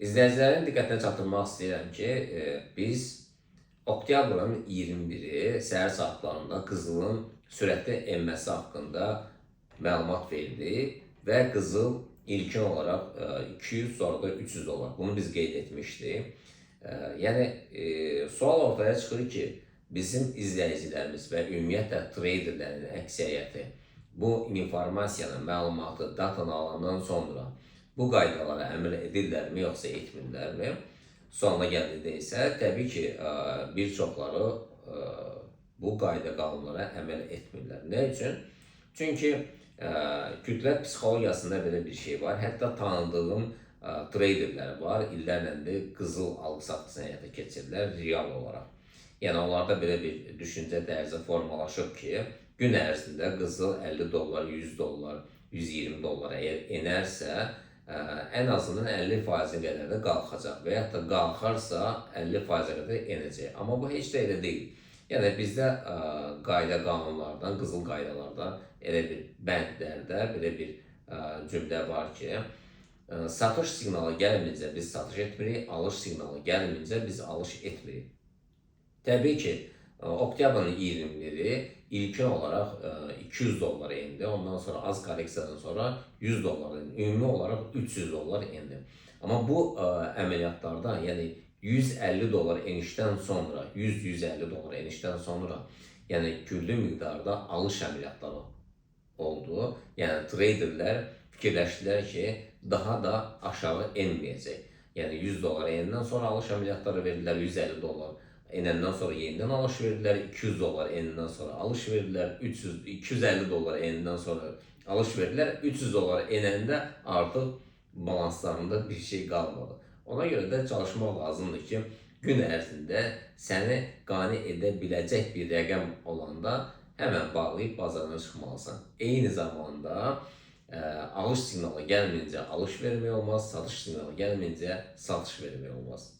İzləyicilərin diqqətinə çatdırmaq istəyirəm ki, biz oktyabrın 21-i səhər saatlarında qızılın sürətli enməsi haqqında məlumat verdik və qızıl ilkin olaraq 200, sonra da 300 dollar. Bunu biz qeyd etmişdik. Yəni, sual ortaya çıxır ki, bizim izləyicilərimiz və ümumiyyətlə treyderlərin əksəriyyəti bu informasiyanın, məlumatı, datanı alandan sonra bu qaydalara əməl edirlərmi, yoxsa etmirlərmi? Sonuna gəldikdə isə təbii ki, bir çoxları bu qayda qanunlara əməl etmirlər. Nə üçün? Çünki kütlə psixologiyasında belə bir şey var. Hətta tanıdığım treyderlər var. İllərlə də qızıl alqı-satqısını həyata keçirirlər real olaraq. Yəni, onlarda belə bir düşüncə tərzi formalaşıb ki, gün ərzində qızıl 50 dollar, 100 dollar, 120 dollar əgər enərsə, ən azından 50% qədər də qalxacaq və yaxud da qalxarsa 50% qədər enəcək. Amma bu heç də elə deyil. Yəni, bizdə qayda qanunlardan, qızıl qaydalardan elə bir bəndlərdə belə bir cümlə var ki, satış siqnalı gəlməyincə biz satış etmirik, alış siqnalı gəlməyincə biz alış etmirik. Təbii ki, oktyabrın 21-i ilkin olaraq 200 dollara endi. Ondan sonra az korreksiyadan sonra 100 dollar endi. Ümumi olaraq 300 dollar endi. Amma bu əməliyyatlardan, yəni 150 dollar enişdən sonra, 100-150 dollar enişdən sonra, yəni güllü miqdarda alış əməliyyatları oldu. Yəni treyderlər fikirləşdilər ki, daha da aşağı enməyəcək. Yəni 100 dollar enəndən sonra alış əməliyyatları verdilər, 150 dollar enəndən sonra yenidən alış verdilər, 200 dollar enəndən sonra alış verdilər, 250 dollar enəndən sonra alış verdilər, 300 dollar enəndə artıq balanslarında bir şey qalmadı. Ona görə də çalışmaq lazımdır ki, gün ərzində səni qane edə biləcək bir rəqəm olanda həmən bağlayıb bazarına çıxmalısan. Eyni zamanda alış siqnalı gəlməyincə alış vermək olmaz, satış siqnalı gəlməyincə satış vermək olmaz.